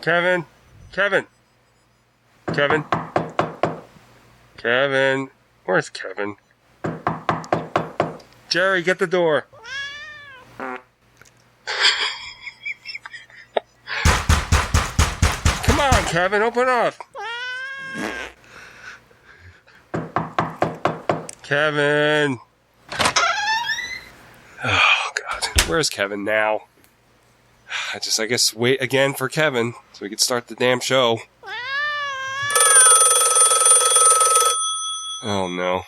Kevin? Kevin? Kevin? Kevin? Where's Kevin? Jerry, get the door. Come on, Kevin, open up. Kevin. Oh, God. Where's Kevin now? I guess wait again for Kevin so we can start the damn show. Oh, no.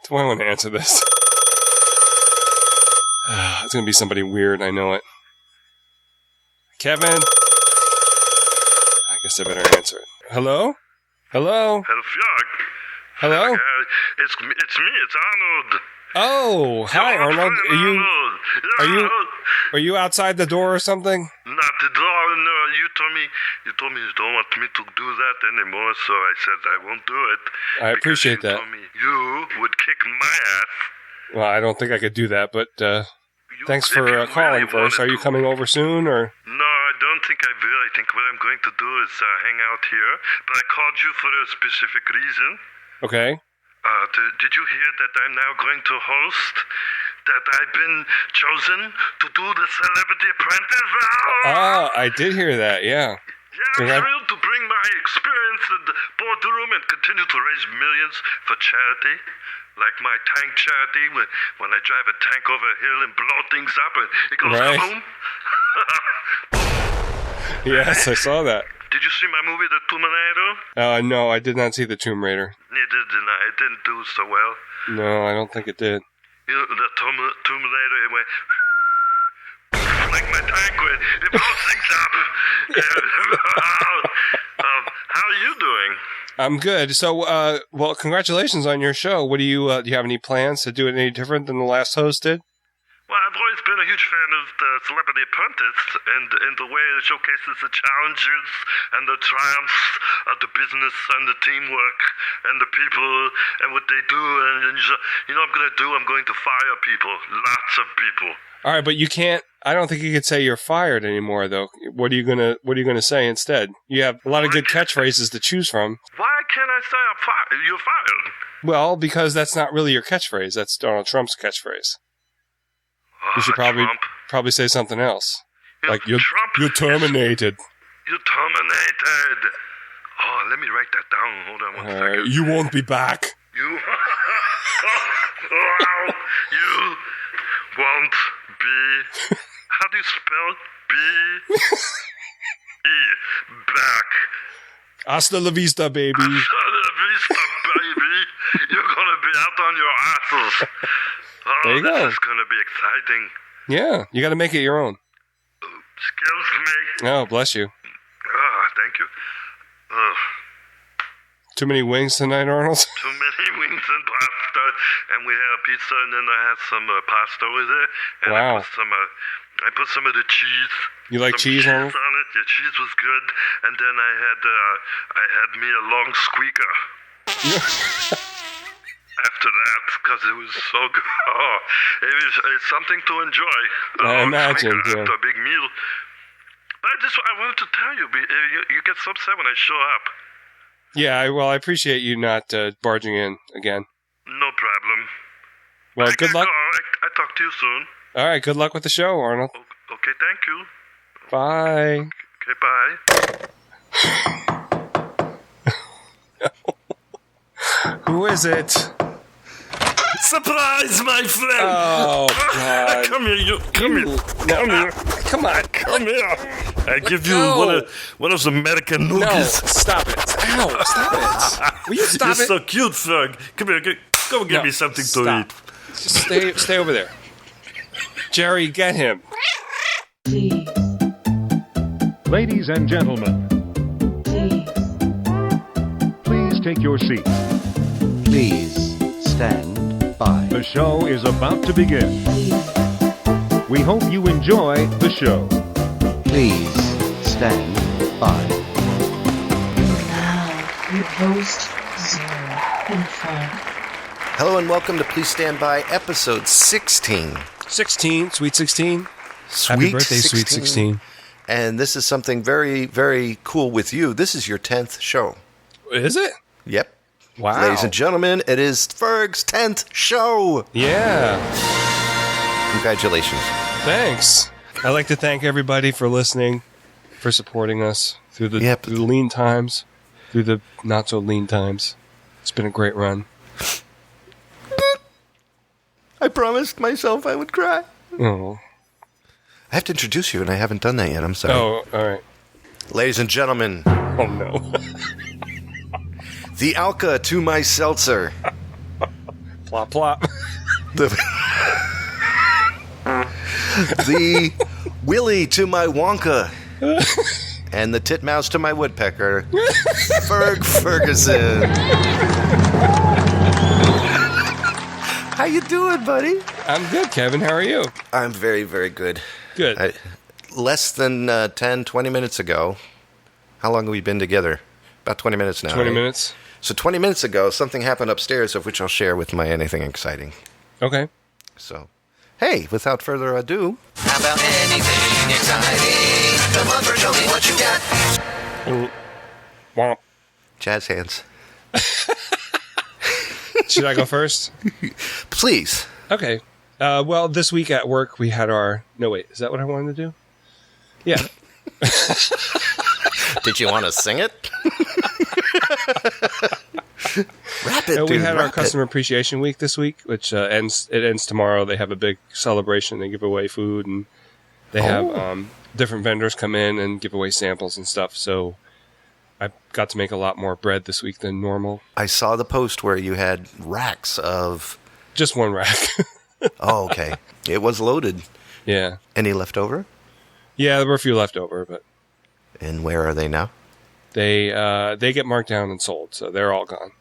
Do I want to answer this? It's going to be somebody weird, I know it. Kevin? I guess I better answer it. Hello? Hello? Hello, Fjord. Hello? It's me, it's Arnold. Oh, hi, Your Arnold. friend Arnold. Are you outside the door or something? Not the door, no. You told me you don't want me to do that anymore, so I said I won't do it. I appreciate that. You told me you would kick my ass. Well, I don't think I could do that, but thanks for calling first. Are you coming over soon, or? No, I don't think I will. I think what I'm going to do is hang out here. But I called you for a specific reason. Okay. Did you hear that I'm now going to host? That I've been chosen to do the Celebrity Apprentice? Ah, I did hear that, yeah. Yeah, I'm thrilled to bring my experience in the boardroom and continue to raise millions for charity. Like my tank charity, when I drive a tank over a hill and blow things up and it goes boom. Yes, I saw that. Did you see my movie, The Tomb Raider? No, I did not see The Tomb Raider. Neither did I. It didn't do so well. No, I don't think it did. You know, the Tomb Raider, it went like my tank went. It blows things up. How are you doing? I'm good. So, well, congratulations on your show. What do you have any plans to do it any different than the last host did? Well, I've always been a huge fan of the Celebrity Apprentice and the way it showcases the challenges and the triumphs of the business and the teamwork and the people and what they do. And you know what I'm going to do? I'm going to fire people. Lots of people. All right, but you can't. I don't think you could say you're fired anymore, though. What are you gonna say instead? You have a lot of good catchphrases to choose from. Why can't I say I'm fired? You're fired. Well, because that's not really your catchphrase. That's Donald Trump's catchphrase. You should probably say something else. Like you're terminated. You're terminated. Oh, let me write that down. Hold on one second. You won't be back. You won't be. How do you spell B-E? Back. Hasta la vista, baby. Hasta la vista, baby. You're gonna be out on your asses. Oh, there you go. This is gonna be exciting. Yeah, you got to make it your own. Excuse me. Oh, bless you. Oh, thank you. Too many wings tonight, Arnold? Too many wings and pasta, and we had pizza, and then I had some pasta with it. And wow. I put some of the cheese. You like cheese, Arnold? On it. Yeah, cheese was good. And then I had me a long squeaker. After that, because it was so good. Oh, it's something to enjoy. I imagine, yeah. After a big meal. But I wanted to tell you, you get so upset when I show up. Yeah, I appreciate you not barging in again. No problem. Well, good luck. I'll talk to you soon. All right, good luck with the show, Arnold. Okay, thank you. Bye. Okay, bye. Who is it? Surprise, my friend! Oh, God. Come here, come here. Come on. Come here. I give you one of those American noogies. No, stop it. Ow, stop it. Will you stop You're it? so cute, Ferg. Come here, go get me something to eat. Just stay over there. Jerry, get him. Please. Ladies and gentlemen, please take your seats. Please stand by. The show is about to begin. We hope you enjoy the show. Please stand by. Now, your host, Hello and welcome to Please Stand By, episode 16. 16, sweet 16. Sweet Happy birthday, 16. sweet 16. And this is something very, very cool with you. This is your 10th show. Is it? Yep. Wow. Ladies and gentlemen, it is Ferg's 10th show. Yeah. Congratulations. Thanks. I'd like to thank everybody for listening, for supporting us through the lean times, through the not so lean times. It's been a great run. I promised myself I would cry. Oh. I have to introduce you, and I haven't done that yet. I'm sorry. Oh, all right. Ladies and gentlemen. Oh, no. The Alka to my seltzer. Plop, plop. The Willy to my Wonka. And the titmouse to my woodpecker. Ferg Ferguson. How you doing, buddy? I'm good, Kevin. How are you? I'm very, very good. Good. Less than 10, 20 minutes ago. How long have we been together? About 20 minutes now. 20 right? minutes. So 20 minutes ago, something happened upstairs, of which I'll share with my anything exciting. Okay. So, hey, without further ado. How about anything exciting? Come on, Bert, show me what you got. Womp. Jazz hands. Should I go first? Please. Okay. Well, this week at work, we had our... No, wait. Is that what I wanted to do? Yeah. Did you want to sing it? Rap it, dude. We had our rap Customer it. Appreciation Week this week, which ends tomorrow. They have a big celebration. They give away food, and they have different vendors come in and give away samples and stuff. So I got to make a lot more bread this week than normal. I saw the post where you had racks of... Just one rack. Oh, okay. It was loaded. Yeah. Any left over? Yeah, there were a few left over, but... And where are they now? They get marked down and sold, so they're all gone.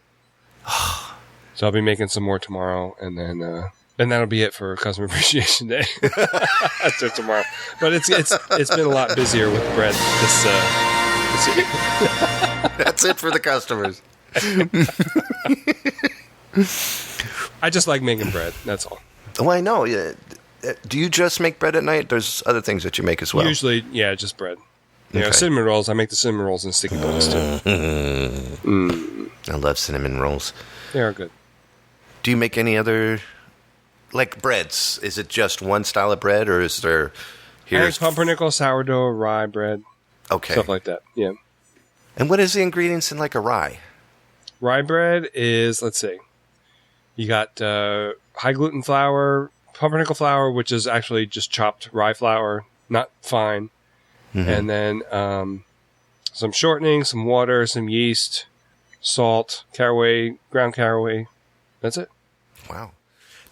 So I'll be making some more tomorrow, and then that'll be it for Customer Appreciation Day. After tomorrow, but it's been a lot busier with bread this year. That's it for the customers. I just like making bread. That's all. Oh, I know. Yeah. Do you just make bread at night? There's other things that you make as well. Usually, yeah, just bread. You know, Okay. cinnamon rolls. I make the cinnamon rolls and sticky buns too. I love cinnamon rolls. They are good. Do you make any other, like breads? Is it just one style of bread, or is there... Here's pumpernickel, sourdough, rye bread, Okay. stuff like that. Yeah. And what is the ingredients in like a rye? Rye bread is, let's see, you got high gluten flour, pumpernickel flour, which is actually just chopped rye flour, not fine. Mm-hmm. And then some shortening, some water, some yeast, salt, caraway, ground caraway. That's it. Wow.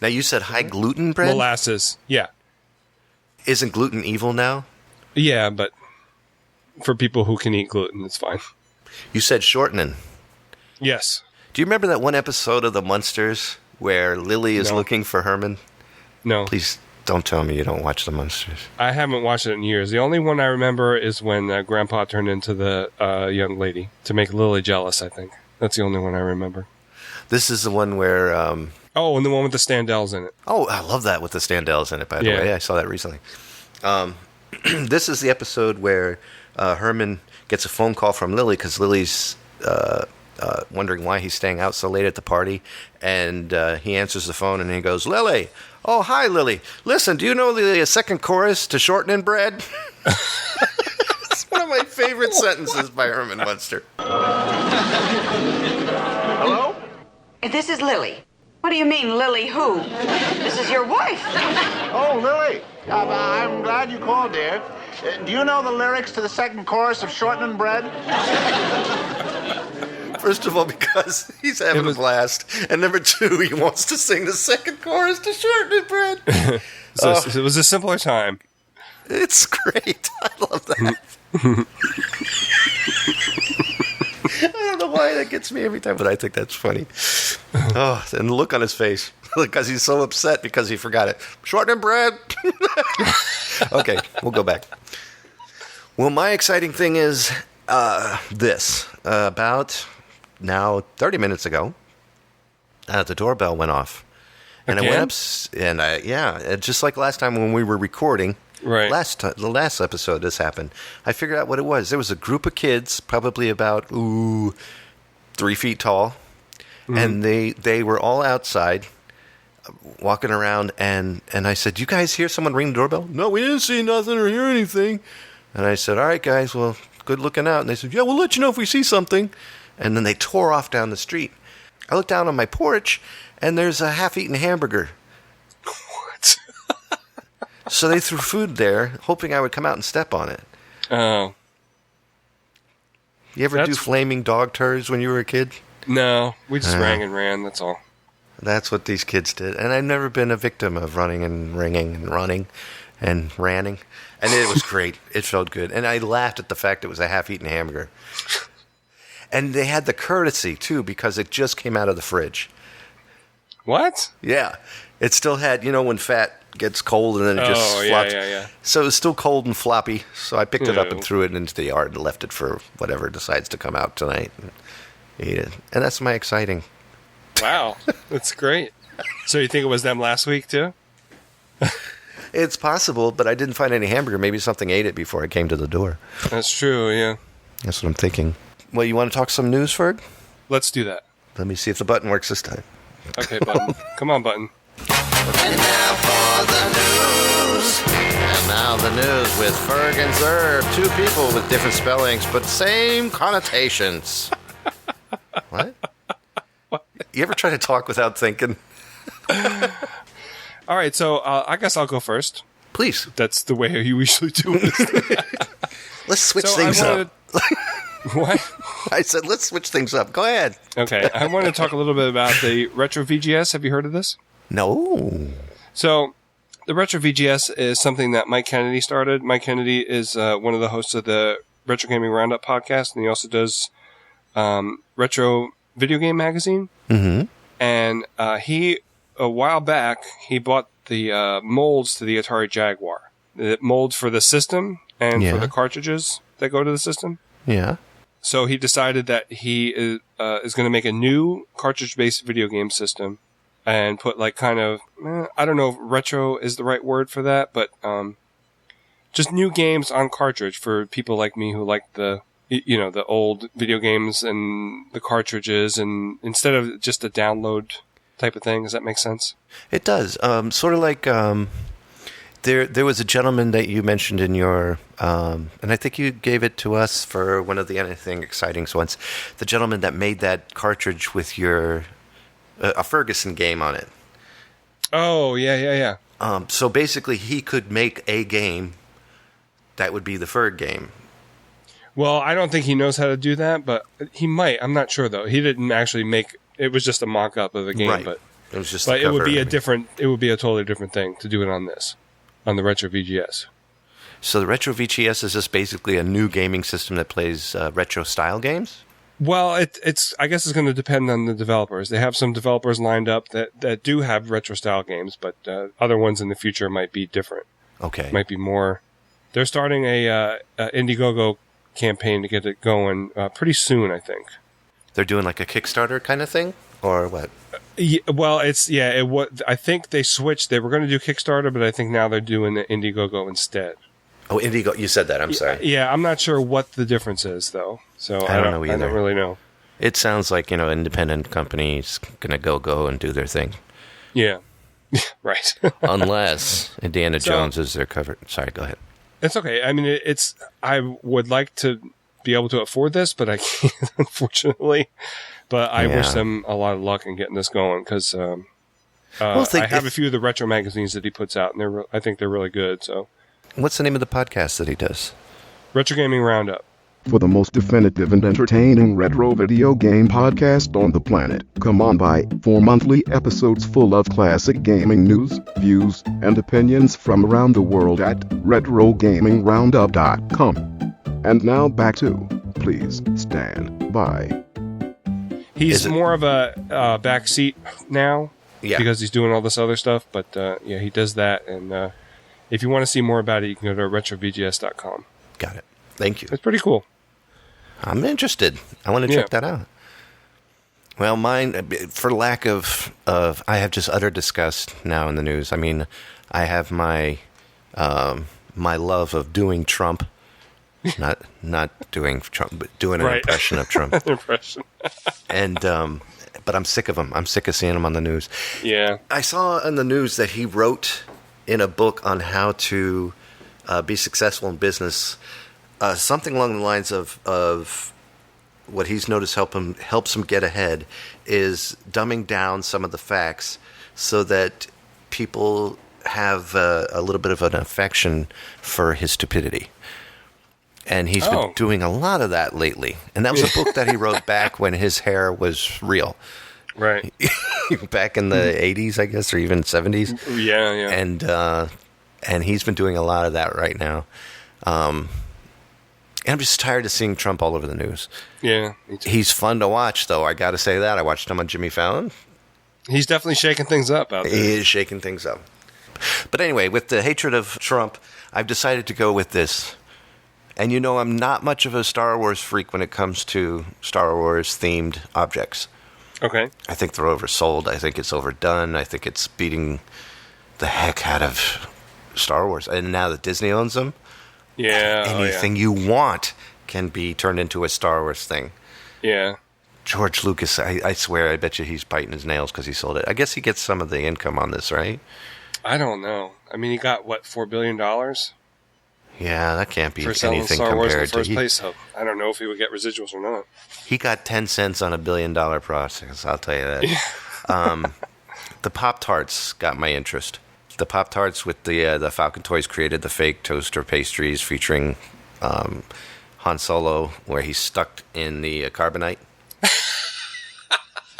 Now you said high gluten bread? Molasses. Yeah. Isn't gluten evil now? Yeah, but for people who can eat gluten, it's fine. You said shortening. Yes. Do you remember that one episode of The Munsters where Lily is No. looking for Herman? No. Please don't tell me you don't watch The Munsters. I haven't watched it in years. The only one I remember is when Grandpa turned into the young lady to make Lily jealous, I think. That's the only one I remember. This is the one where... Oh, and the one with the Standells in it. Oh, I love that with the Standells in it, by the Yeah. way. I saw that recently. This is the episode where Herman gets a phone call from Lily because Lily's wondering why he's staying out so late at the party. And he answers the phone and he goes, Lily! Oh, hi, Lily. Listen, do you know the second chorus to Shortening Bread? It's one of my favorite sentences by Herman Munster. Hello? This is Lily. What do you mean, Lily who? This is your wife. Oh, Lily. I'm glad you called, dear. Do you know the lyrics to the second chorus of Shortening Bread? First of all, because he's having a blast. And number two, he wants to sing the second chorus to Shortening Bread. It was a simpler time. It's great. I love that. I don't know why that gets me every time, but I think that's funny. Oh, and the look on his face. Because he's so upset because he forgot it. Shortening bread. Okay, we'll go back. Well, my exciting thing is this. About now 30 minutes ago, the doorbell went off. And I went up, and just like last time when we were recording, Right. the last episode this happened, I figured out what it was. There was a group of kids, probably about 3 feet tall, and they were all outside walking around, and I said, "You guys hear someone ring the doorbell?" "No, we didn't see nothing or hear anything." And I said, "All right, guys, well, good looking out." And they said, "Yeah, we'll let you know if we see something." And then they tore off down the street. I looked down on my porch, and there's a half-eaten hamburger. What? So they threw food there, hoping I would come out and step on it. Oh. You ever do flaming dog turds when you were a kid? No, we just rang and ran, that's all. That's what these kids did. And I've never been a victim of running and ringing and running and ranning. And it was great. It felt good. And I laughed at the fact it was a half-eaten hamburger. And they had the courtesy, too, because it just came out of the fridge. What? Yeah. It still had, when fat gets cold and then it just flops. Yeah. So it was still cold and floppy. So I picked it up and threw it into the yard and left it for whatever decides to come out tonight and eat it. And that's my exciting. Wow. That's great. So you think it was them last week, too? It's possible, but I didn't find any hamburger. Maybe something ate it before I came to the door. That's true, yeah. That's what I'm thinking. Well, you want to talk some news, Ferg? Let's do that. Let me see if the button works this time. Okay, Button. Come on, Button. And now for the news. And now the news with Ferg and Zerb. Two people with different spellings, but same connotations. What? You ever try to talk without thinking? All right, so I guess I'll go first. Please. That's the way you usually do it. Let's switch things up. What? I said, let's switch things up. Go ahead. Okay, I want to talk a little bit about the Retro VGS. Have you heard of this? No. So, the Retro VGS is something that Mike Kennedy started. Mike Kennedy is one of the hosts of the Retro Gaming Roundup podcast, and he also does Retro Video Game Magazine. Mm-hmm. And he, a while back, he bought the molds to the Atari Jaguar. The molds for the system and for the cartridges that go to the system. Yeah. So he decided that he is going to make a new cartridge-based video game system and put I don't know if retro is the right word for that, but just new games on cartridge for people like me who like the old video games and the cartridges, and instead of just a download type of thing. Does that make sense? It does. Sort of like there was a gentleman that you mentioned in your, and I think you gave it to us for one of the Anything Excitings once, the gentleman that made that cartridge with your, a Ferguson game on it. Oh, yeah. So basically he could make a game that would be the Ferg game. Well, I don't think he knows how to do that, but he might. I'm not sure, though. He didn't actually make... It was just a mock-up of the game, right. But it was just. But it would be it would be a totally different thing to do it on the Retro VGS. So the Retro VGS is just basically a new gaming system that plays retro style games. Well, it's I guess it's going to depend on the developers. They have some developers lined up that do have retro style games, but other ones in the future might be different. Okay, might be more. They're starting a Indiegogo campaign to get it going pretty soon, I think. They're doing like a Kickstarter kind of thing, or what? Well, I think they switched. They were going to do Kickstarter, but I think now they're doing the Indiegogo instead. Oh, Indiegogo! You said that. I'm sorry. Yeah, I'm not sure what the difference is, though. So I don't know either. I don't really know. It sounds like independent companies gonna go and do their thing. Yeah, right. Unless Indiana Jones is their cover. Sorry, go ahead. It's okay. I mean, I would like to be able to afford this, but I can't, unfortunately. But I wish them a lot of luck in getting this going, because I have a few of the retro magazines that he puts out, and I think they're really good. So, what's the name of the podcast that he does? Retro Gaming Roundup. For the most definitive and entertaining retro video game podcast on the planet, come on by for monthly episodes full of classic gaming news, views, and opinions from around the world at retrogamingroundup.com. And now back to Please Stand By. He's more of a backseat now, because he's doing all this other stuff. But he does that. And if you want to see more about it, you can go to retrovgs.com. Got it. Thank you. It's pretty cool. I'm interested. I want to check that out. Well, mine, for lack of, I have just utter disgust now in the news. I mean, I have my my love of doing Trump, not doing Trump, but doing an impression of Trump. Impression. And but I'm sick of him. I'm sick of seeing him on the news. Yeah. I saw in the news that he wrote in a book on how to be successful in business, something along the lines of what he's noticed helps him get ahead is dumbing down some of the facts so that people have a little bit of an affection for his stupidity. And he's been doing a lot of that lately. And that was a book that he wrote back when his hair was real. Right. Back in the 80s, I guess, or even 70s. Yeah, yeah. And he's been doing a lot of that right now. And I'm just tired of seeing Trump all over the news. Yeah, me too. He's fun to watch, though. I got to say that. I watched him on Jimmy Fallon. He's definitely shaking things up out there. He is shaking things up. But anyway, with the hatred of Trump, I've decided to go with this. And you know, I'm not much of a Star Wars freak when it comes to Star Wars-themed objects. Okay. I think they're oversold. I think it's overdone. I think it's beating the heck out of Star Wars. And now that Disney owns them, anything you want can be turned into a Star Wars thing. Yeah. George Lucas, I swear, I bet you he's biting his nails because he sold it. I guess he gets some of the income on this, right? I don't know. I mean, he got, what, $4 billion? Yeah, that can't be for selling anything Star Wars in the compared first place. So I don't know if he would get residuals or not. He got 10 cents on $1 billion process, I'll tell you that. Yeah. The Pop-Tarts got my interest. The Pop-Tarts with the Falcon Toys created the fake toaster pastries featuring Han Solo, where he's stuck in the carbonite.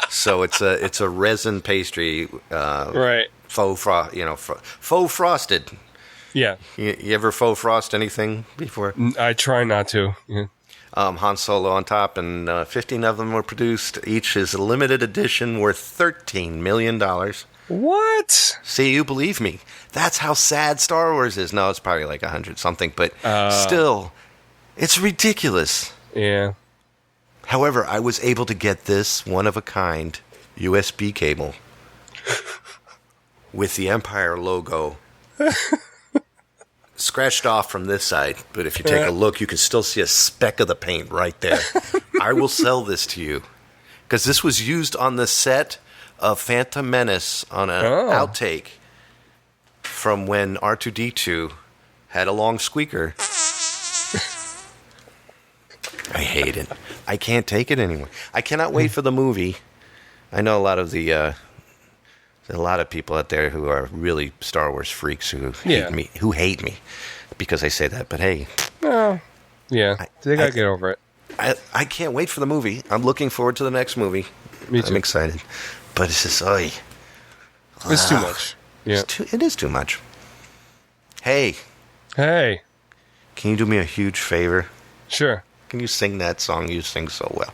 So it's a resin pastry, right? Faux frosted. Yeah. You ever faux frost anything before? I try not to. Yeah. Han Solo on top, and 15 of them were produced. Each is a limited edition worth $13 million. What? See, you believe me. That's how sad Star Wars is. No, it's probably like 100-something, but still, it's ridiculous. Yeah. However, I was able to get this one-of-a-kind USB cable with the Empire logo scratched off from this side, but if you take a look, you can still see a speck of the paint right there. I will sell this to you because this was used on the set of Phantom Menace on an outtake from when R2-D2 had a long squeaker. I hate it. I can't take it anymore. I cannot wait for the movie. I know a lot of people out there who are really Star Wars freaks who hate me because I say that. But hey, yeah, they gotta get over it. I can't wait for the movie. I'm looking forward to the next movie. Me too. I'm excited, but it's just it's too much. Yeah, it is too much. Hey, can you do me a huge favor? Sure. Can you sing that song you sing so well?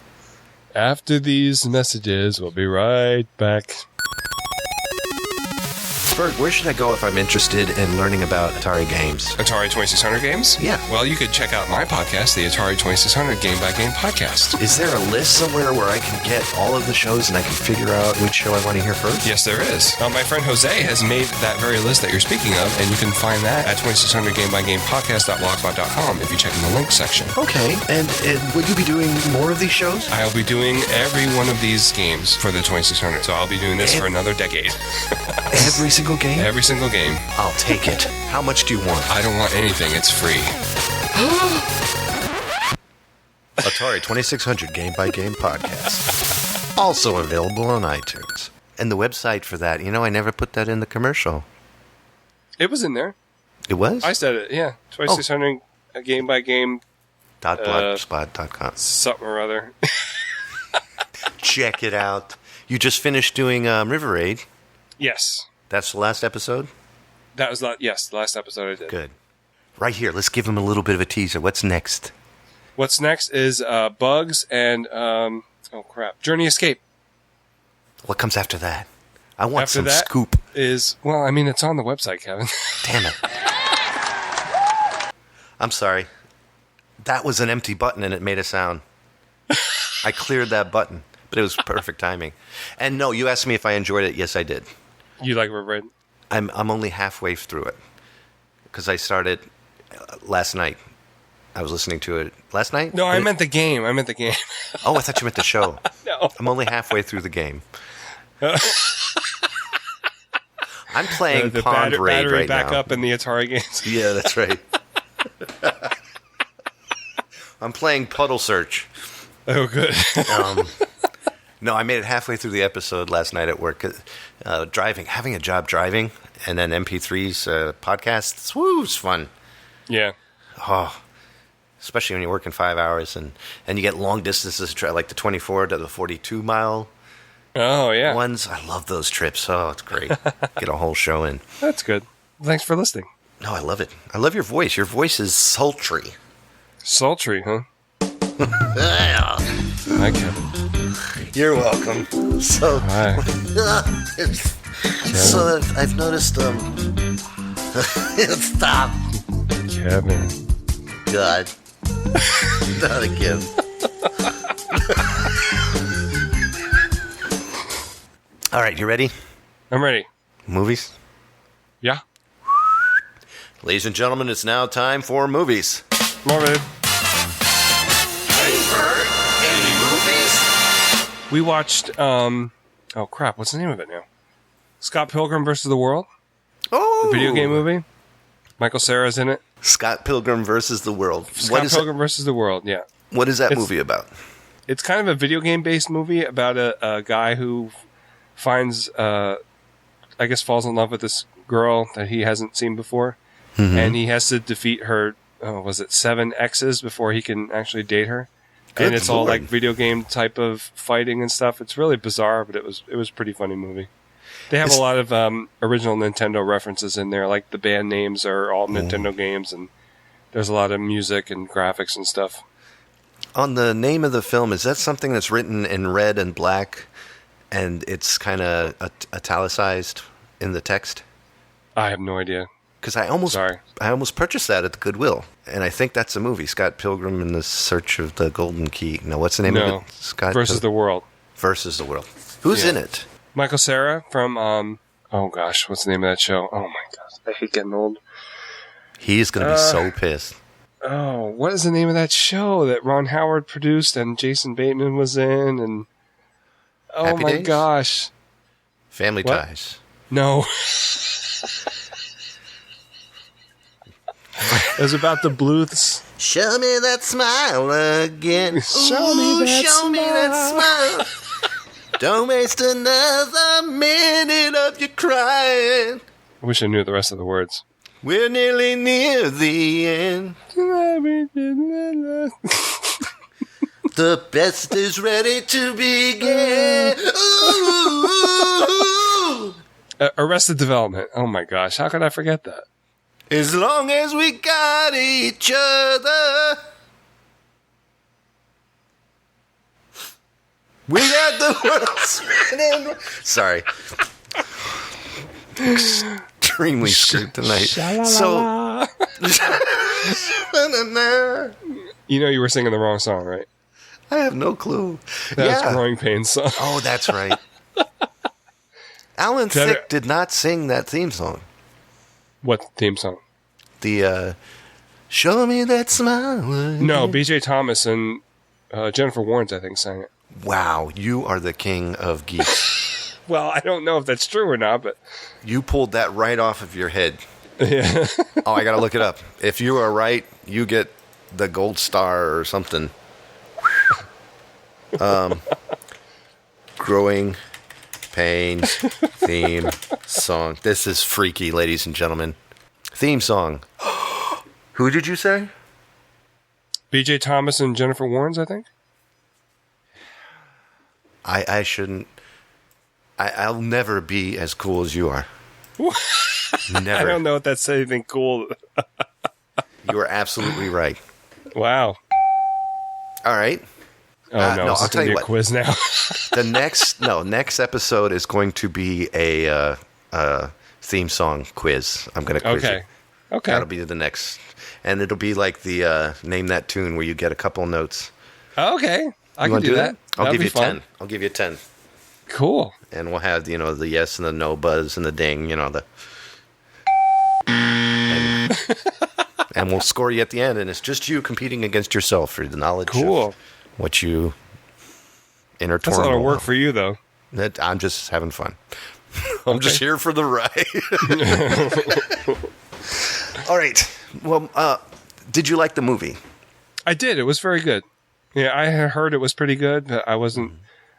After these messages, we'll be right back. Bert, where should I go if I'm interested in learning about Atari games? Atari 2600 games? Yeah. Well, you could check out my podcast, the Atari 2600 Game by Game Podcast. Is there a list somewhere where I can get all of the shows and I can figure out which show I want to hear first? Yes, there is. My friend Jose has made that very list that you're speaking of, and you can find that at 2600gamebygamepodcast.blogspot.com if you check in the links section. Okay, and will you be doing more of these shows? I'll be doing every one of these games for the 2600, so I'll be doing this for another decade. Every single game? Every single game. I'll take it. How much do you want? I don't want anything. It's free. Atari 2600 Game by Game Podcast. Also available on iTunes. And the website for that, I never put that in the commercial. It was in there. It was? I said it, yeah. 2600 Game by Game. .blogspot.com. Something or other. Check it out. You just finished doing River Raid. Yes. That's the last episode? That was the last episode I did. Good. Right here, let's give him a little bit of a teaser. What's next? What's next is Bugs and, Journey Escape. What comes after that? I want after some that scoop. It's on the website, Kevin. Damn it. I'm sorry. That was an empty button and it made a sound. I cleared that button. But it was perfect timing. And no, you asked me if I enjoyed it. Yes, I did. You like Red? I'm only halfway through it because I started last night. I was listening to it last night. No, I meant the game. Oh, I thought you meant the show. No. I'm only halfway through the game. I'm playing the Pond Raid battery right back now. up in the Atari games. Yeah, that's right. I'm playing Puddle Search. Oh, good. No, I made it halfway through the episode last night at work. Having a job driving, and then MP3s, podcasts. Woo, it's fun. Yeah. Oh, especially when you're working 5 hours and you get long distances, like the 24 to the 42 mile Oh, yeah. ones. I love those trips. Oh, it's great. Get a whole show in. That's good. Thanks for listening. No, I love it. I love your voice. Your voice is sultry. Sultry, huh? Yeah. Hi, Kevin. You're welcome. So, Hi. so I've noticed. Stop. Kevin. God. Not again. All right, you ready? I'm ready. Movies? Yeah. Ladies and gentlemen, it's now time for movies. Morbid. Any movies? We watched, oh crap, what's the name of it now? Scott Pilgrim vs. the World? Oh! The video game movie? Michael Cera's in it. Scott Pilgrim versus the World. Scott Pilgrim vs. the World, yeah. What is that It's- movie about? It's kind of a video game based movie about a guy who finds, I guess falls in love with this girl that he hasn't seen before. Mm-hmm. And he has to defeat her, was it 7 exes before he can actually date her? Good and it's all Lord. like video game type of fighting and stuff. It's really bizarre, but it was a pretty funny movie. They have a lot of original Nintendo references in there, like the band names are all Nintendo games, and there's a lot of music and graphics and stuff. On the name of the film, is that something that's written in red and black, and it's kind of italicized in the text? I have no idea. Because I almost purchased that at the Goodwill, and I think that's a movie, Scott Pilgrim in the Search of the Golden Key. No, what's the name of it? Scott versus the World. Versus the World. Who's in it? Michael Cera from, oh gosh, what's the name of that show? Oh my gosh, I hate getting old. He's going to be so pissed. Oh, what is the name of that show that Ron Howard produced and Jason Bateman was in? And oh Happy my Days? gosh, Family What? Ties. no. It was about the Bluths. Show me that smile again. Show me that show me that smile. Don't waste another minute of your crying. I wish I knew the rest of the words. We're nearly near the end. The best is ready to begin. Ooh. Arrested Development. Oh my gosh, how could I forget that? As long as we got each other. We got the world spinning. Sorry. Extremely screwed tonight. So, You know you were singing the wrong song, right? I have no clue. That was Growing Pains song. Oh, that's right. Alan Thicke did not sing that theme song. What theme song? The Show Me That Smile. No, B.J. Thomas and Jennifer Warnes, I think, sang it. Wow, you are the king of geeks. Well, I don't know if that's true or not, but You pulled that right off of your head. yeah. Oh, I gotta look it up. If you are right, you get the gold star or something. Growing Pains theme song. This is freaky, ladies and gentlemen. Theme song. Who did you say? B.J. Thomas and Jennifer Warnes, I think. I shouldn't. I'll never be as cool as you are. Never. I don't know if that's anything cool. You are absolutely right. Wow. All right. Oh, no, no, it's I'll going tell to you be a what. quiz now. The next episode is going to be a theme song quiz. I'm going to quiz you. Okay. That'll be the next, and it'll be like the name that tune where you get a couple notes. Okay. I can wanna do that. I'll That'd give be you fun. 10. I'll give you 10. Cool. And we'll have, the yes and the no buzz and the ding, and we'll score you at the end, and it's just you competing against yourself for the knowledge Cool. of what you inner That's a lot of turmoil. work for you, though. I'm just having fun. I'm just here for the ride. All right. Well, did you like the movie? I did. It was very good. Yeah, I had heard it was pretty good, but I wasn't.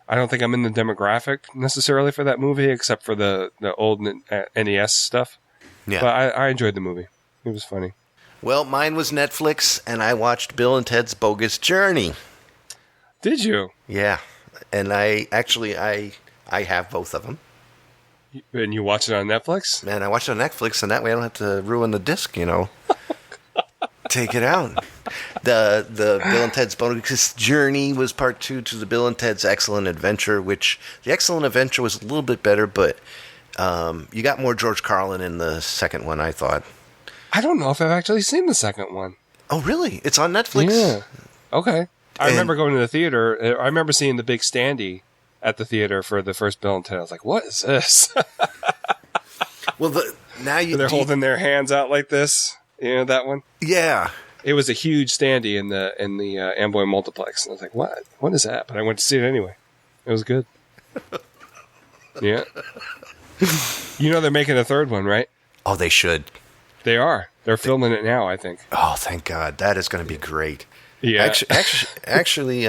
I don't think I'm in the demographic necessarily for that movie, except for the old NES stuff. Yeah. But I enjoyed the movie. It was funny. Well, mine was Netflix, and I watched Bill and Ted's Bogus Journey. Did you? Yeah, and I have both of them. And you watched it on Netflix? Man, I watched it on Netflix, and that way I don't have to ruin the disc, Take it out. The Bill and Ted's Bogus Journey was part 2 to the Bill and Ted's Excellent Adventure, which the Excellent Adventure was a little bit better, but you got more George Carlin in the second one, I thought. I don't know if I've actually seen the second one. Oh, really? It's on Netflix? Yeah. Okay. I remember going to the theater. I remember seeing the big standee at the theater for the first Bill and Ted. I was like, what is this? Well, they're holding their hands out like this. You know that one? Yeah. It was a huge standee in the Amboy Multiplex. And I was like, what? What is that? But I went to see it anyway. It was good. Yeah. They're making a third one, right? Oh, they should. They are. They're filming it now, I think. Oh, thank God. That is going to be great. Yeah. Actually,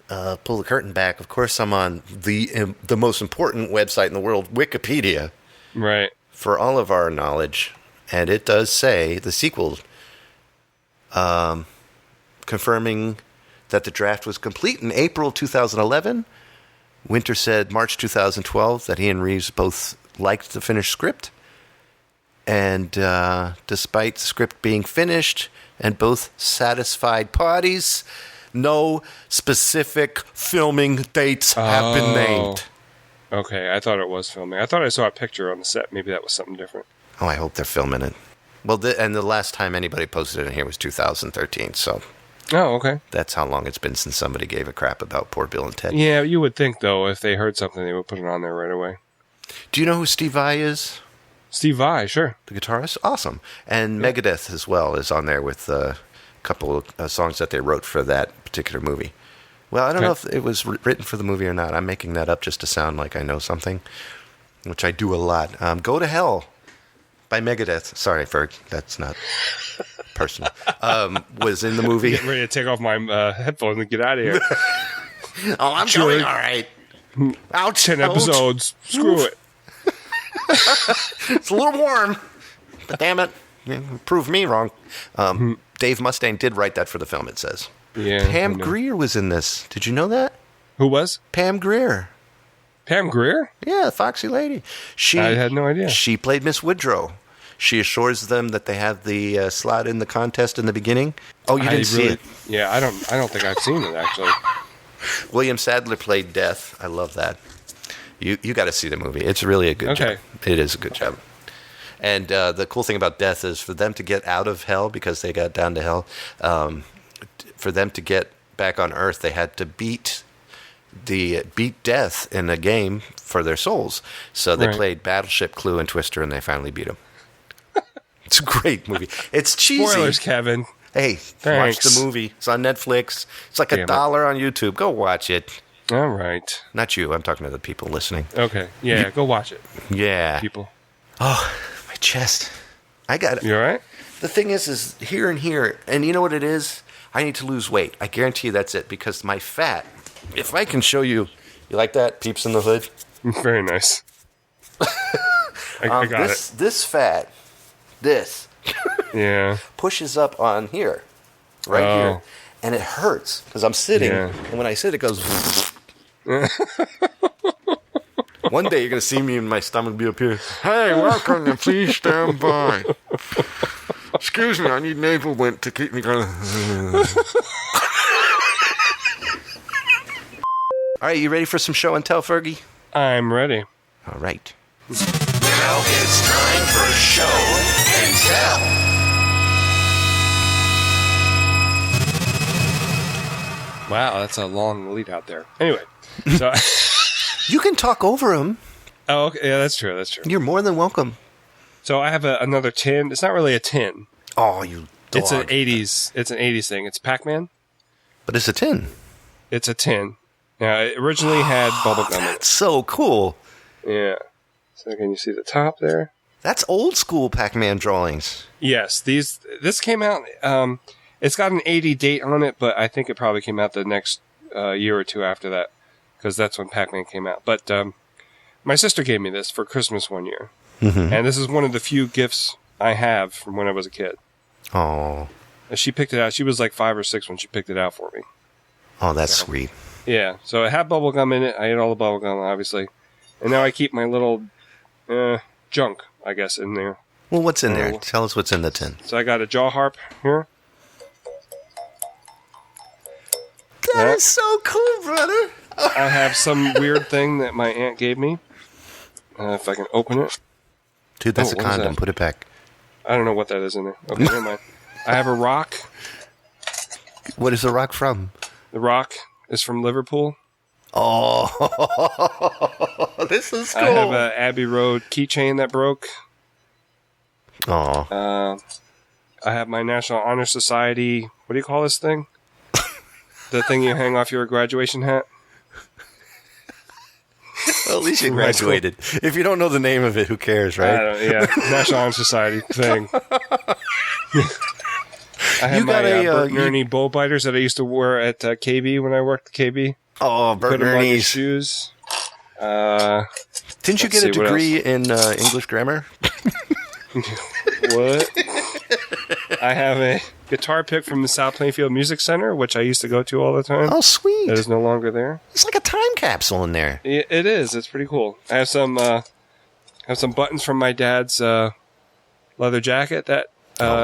pull the curtain back. Of course, I'm on the most important website in the world, Wikipedia. Right. For all of our knowledge. And it does say the sequel, confirming that the draft was complete in April 2011. Winter said March 2012 that he and Reeves both liked the finished script. And despite the script being finished and both satisfied parties, no specific filming dates have been named. Okay, I thought it was filming. I thought I saw a picture on the set. Maybe that was something different. Oh, I hope they're filming it. Well, and the last time anybody posted it in here was 2013, so... Oh, okay. That's how long it's been since somebody gave a crap about poor Bill and Ted. Yeah, you would think, though, if they heard something, they would put it on there right away. Do you know who Steve Vai is? Steve Vai, sure. The guitarist? Awesome. And yeah. Megadeth as well is on there with a couple of songs that they wrote for that particular movie. Well, I don't know if it was written for the movie or not. I'm making that up just to sound like I know something, which I do a lot. Go to Hell by Megadeth. Sorry, Ferg. That's not personal. Was in the movie. I'm getting ready to take off my headphones and get out of here. Oh, I'm doing all right. Ouch. 10 episodes. Screw it. It's a little warm. But damn it. Prove me wrong. Dave Mustaine did write that for the film, it says. Yeah, Pam Grier was in this. Did you know that? Who was? Pam Grier. Pam Grier? Yeah, the foxy lady. I had no idea. She played Miss Woodrow. She assures them that they have the slot in the contest in the beginning. Oh, you didn't see it? Yeah, I don't think I've seen it, actually. William Sadler played Death. I love that. You got to see the movie. It's really a good job. It is a good job. And the cool thing about Death is for them to get out of hell, because they got down to hell, for them to get back on Earth, they had to beat Death in a game for their souls. So they played Battleship, Clue, and Twister, and they finally beat him. It's a great movie. It's cheesy. Spoilers, Kevin. Hey, thanks. Watch the movie. It's on Netflix. It's like $1 on YouTube. Go watch it. All right. Not you. I'm talking to the people listening. Okay. Yeah, go watch it. Yeah. People. Oh, my chest. I got it. You all right? The thing is here and here, and you know what it is? I need to lose weight. I guarantee you that's it, because my fat, if I can show you, you like that? Peeps in the hood? Very nice. I got it. This fat, yeah, pushes up on here, here, and it hurts, because I'm sitting, and when I sit, it goes... One day you're going to see me and my stomach be up here. Hey, welcome to Please Stand By. Excuse me, I need navel lint to keep me going. All right, you ready for some show and tell, Fergie? I'm ready. All right. Now it's time for show and tell. Wow, that's a long lead out there. Anyway, so You can talk over him. oh, okay, yeah, that's true. That's true. You're more than welcome. So I have another tin. It's not really a tin. Oh, you dog. It's an '80s. It's an '80s thing. It's Pac-Man. But it's a tin. It's a tin. Now it originally had bubblegum in it. That's so cool. Yeah. So can you see the top there? That's old school Pac-Man drawings. Yes. This came out. It's got an 80 date on it, but I think it probably came out the next year or two after that, because that's when Pac-Man came out. But my sister gave me this for Christmas one year, and this is one of the few gifts I have from when I was a kid. Oh. And she picked it out. She was like 5 or 6 when she picked it out for me. Oh, that's sweet. Yeah. So it had bubblegum in it. I ate all the bubblegum, obviously. And now I keep my little junk, I guess, in there. Well, what's in there? Tell us what's in the tin. So I got a jaw harp here. That is so cool, brother. I have some weird thing that my aunt gave me. If I can open it. Dude, that's a what is condom. that? Put it back. I don't know what that is in there. Okay, never mind. I have a rock. What is the rock from? The rock is from Liverpool. Oh, this is cool. I have a Abbey Road keychain that broke. Oh. I have my National Honor Society. What do you call this thing? The thing you hang off your graduation hat. Well, at least you graduated. If you don't know the name of it, who cares, right? Yeah, National Honor Society thing. I have You got my a, Bert and Ernie bull biters that I used to wear at KB when I worked at KB. Oh, Bert Put and them on your Ernie's. shoes. Didn't you get a degree in English grammar? What? I have a guitar pick from the South Plainfield Music Center, which I used to go to all the time. Oh, sweet. It is no longer there. It's like a time capsule in there. It is. It's pretty cool. I have some buttons from my dad's leather jacket that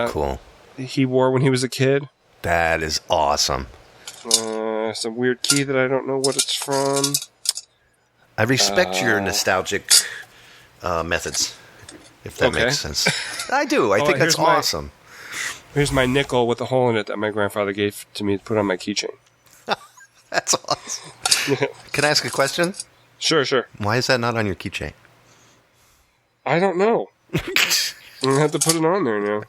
Cool. he wore when he was a kid. That is awesome. Some weird key that I don't know what it's from. I respect your nostalgic methods, if that Okay. makes sense. I do. I think that's here's my- awesome. Here's my nickel with a hole in it that my grandfather gave to me to put on my keychain. That's awesome. Can I ask a question? Sure. Why is that not on your keychain? I don't know. I'm going to have to put it on there now.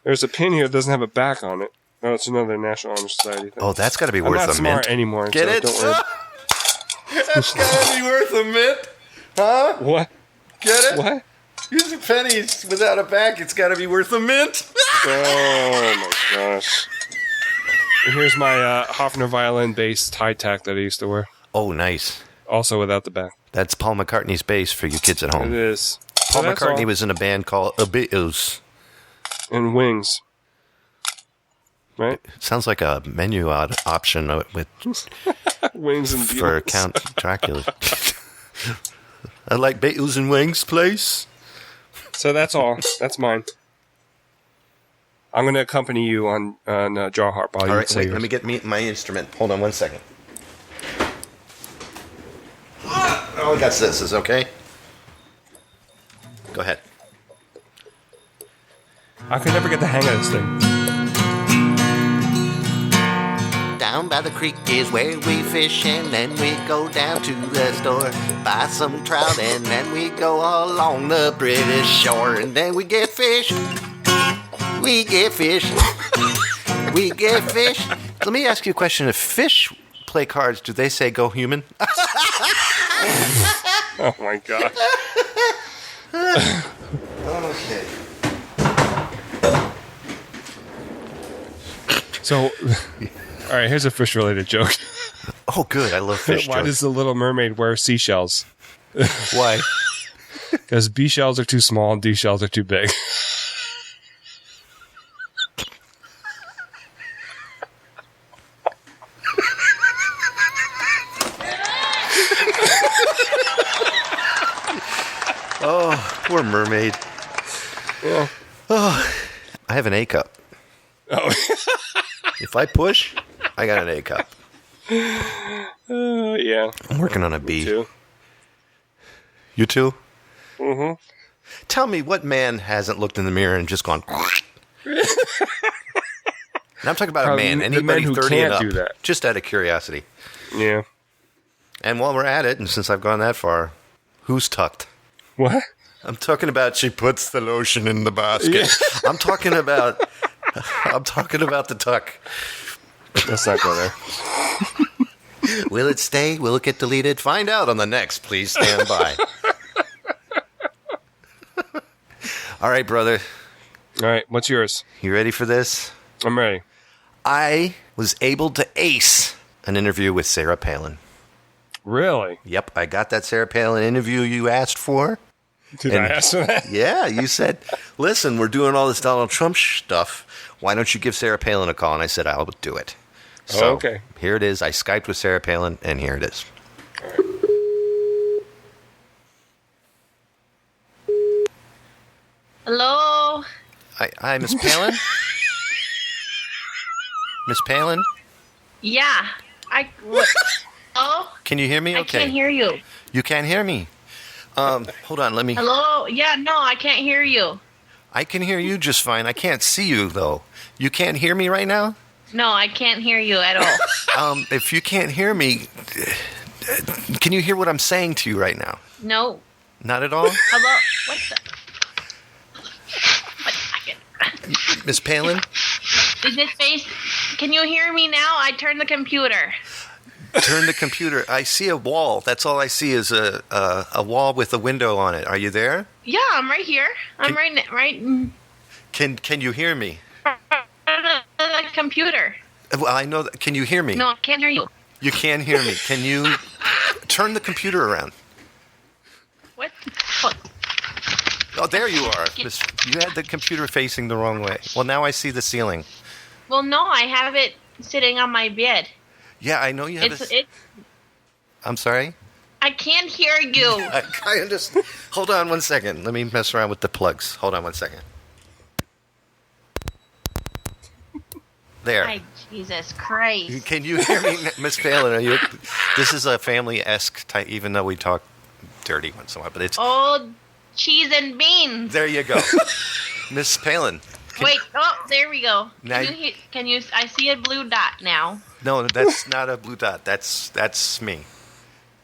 There's a pin here that doesn't have a back on it. Oh, it's another National Honor Society thing. Oh, that's got to be I'm worth not a smart mint. anymore. Get so it? Don't worry. That's got to be worth a mint. Huh? What? Get it? What? Use your pennies without a back. It's got to be worth a mint. Oh my gosh. And here's my Hofner violin bass tie tack that I used to wear. Oh, nice. Also without the back. That's Paul McCartney's bass for you kids at It home. is. Paul So that's McCartney all. was in a band called The Beatles. And wings. Right? Sounds like a menu option with Wings and for Beatles. Count Dracula. I like Beatles and wings, please. So that's all. That's mine. I'm going to accompany you on jaw harp. All right, wait, let me get my instrument. Hold on 1 second. Oh, I got this, okay? Go ahead. I could never get the hang of this thing. Down by the creek is where we fish, and then we go down to the store, buy some trout, and then we go along the British shore, and then we get fish. We get fish. We get fish. Let me ask you a question. If fish play cards, do they say go human? Oh my gosh. Okay. So, all right, here's a fish related joke. Oh, good. I love fish Why jokes. does the Little Mermaid wear seashells? Why? Because B shells are too small and D shells are too big. Oh, poor mermaid. Yeah. Oh, I have an A cup. Oh. If I push, I got an A cup. Yeah. I'm working on a B. Too. You too? Mm-hmm. Tell me what man hasn't looked in the mirror and just gone... And I'm talking about Probably a man. the Anybody men who 30 and can't up. do that. Just out of curiosity. Yeah. And while we're at it, and since I've gone that far, who's tucked? What? I'm talking about she puts the lotion in the basket. Yeah. I'm talking about the tuck. Let's not go there. Will it stay? Will it get deleted? Find out on the next. Please stand by. All right, brother. All right, what's yours? You ready for this? I'm ready. I was able to ace an interview with Sarah Palin. Really? Yep, I got that Sarah Palin interview you asked for. Did I ask for that? Yeah, you said, listen, we're doing all this Donald Trump stuff. Why don't you give Sarah Palin a call? And I said, I'll do it. So okay. Here it is. I Skyped with Sarah Palin, and here it is. Hello? Hi, Miss Palin? Miss Palin? Yeah. Oh? Can you hear me? Okay. I can't hear you. You can't hear me. Hold on, let me... Hello? Yeah, no, I can't hear you. I can hear you just fine. I can't see you, though. You can't hear me right now? No, I can't hear you at all. If you can't hear me, can you hear what I'm saying to you right now? No. Not at all? Hello? What the? Miss Palin? Is this face? Can you hear me now? I turned the computer. Turn the computer. I see a wall. That's all I see is a wall with a window on it. Are you there? Yeah, I'm right here. I'm right Can you hear me? the computer. Well, I know that. Can you hear me? No, I can't hear you. You can hear me. Can you turn the computer around? What? Oh, there you are. You had the computer facing the wrong way. Well, now I see the ceiling. Well, no, I have it sitting on my bed. Yeah, I know you have I'm sorry? I can't hear you. I understand. Hold on one second. Let me mess around with the plugs. Hold on one second. There. Ay, Jesus Christ. Can you hear me, Miss Palin? This is a family-esque type, even though we talk dirty once in a while, but it's... Oh, cheese and beans. There you go. Miss Palin. Wait, there we go. Now Can you, I see a blue dot now. No, that's not a blue dot. That's me.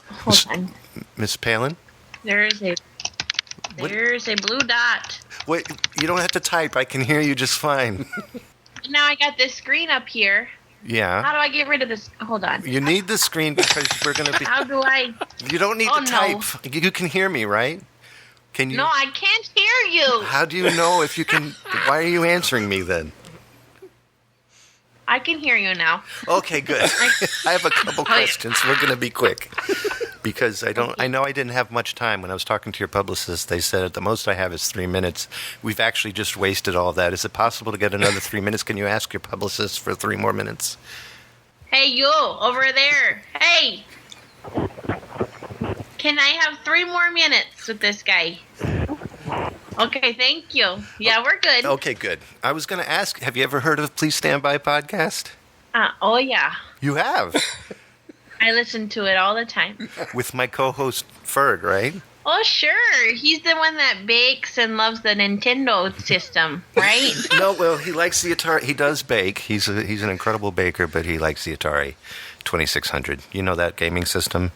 Hold on. Miss Palin? There's a blue dot. Wait, you don't have to type. I can hear you just fine. Now I got this screen up here. Yeah. How do I get rid of this? Hold on. You need the screen because we're going to be... How do I... You don't need to type. You can hear me, right? Can you? No, I can't hear you. How do you know if you can... Why are you answering me then? I can hear you now. Okay, good. I have a couple questions. We're going to be quick. Because I know I didn't have much time. When I was talking to your publicist, they said the most I have is 3 minutes. We've actually just wasted all of that. Is it possible to get another 3 minutes? Can you ask your publicist for 3 more minutes? Hey, you, over there. Hey. Can I have 3 more minutes with this guy? Okay, thank you. Yeah, we're good. Okay, good. I was going to ask, have you ever heard of Please Stand By podcast? Oh, yeah. You have? I listen to it all the time. With my co-host, Ferg, right? Oh, sure. He's the one that bakes and loves the Nintendo system, right? No, well, he likes the Atari. He does bake. He's an incredible baker, but he likes the Atari 2600. You know that gaming system?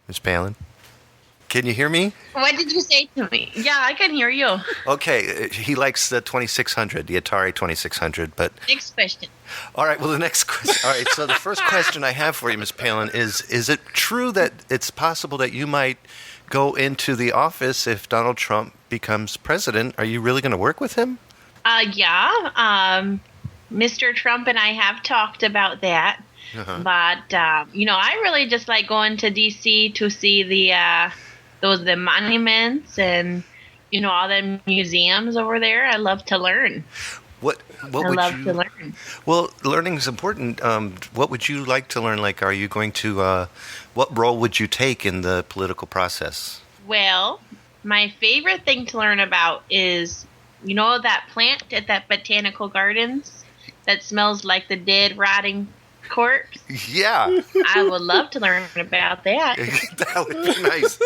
Ms. Palin? Can you hear me? What did you say to me? Yeah, I can hear you. Okay, he likes the 2600, the Atari 2600, but... Next question. All right, well, the next question... All right, so the first question I have for you, Ms. Palin, is it true that it's possible that you might go into the office if Donald Trump becomes president? Are you really going to work with him? Yeah. Mr. Trump and I have talked about that. Uh-huh. But, I really just like going to D.C. to see the monuments and, all the museums over there. I love to learn. What I love to learn. Well, learning is important. What would you like to learn? Like, are you going to, what role would you take in the political process? Well, my favorite thing to learn about is, that plant at that botanical gardens that smells like the dead, rotting corpse? Yeah. I would love to learn about that. That would be nice.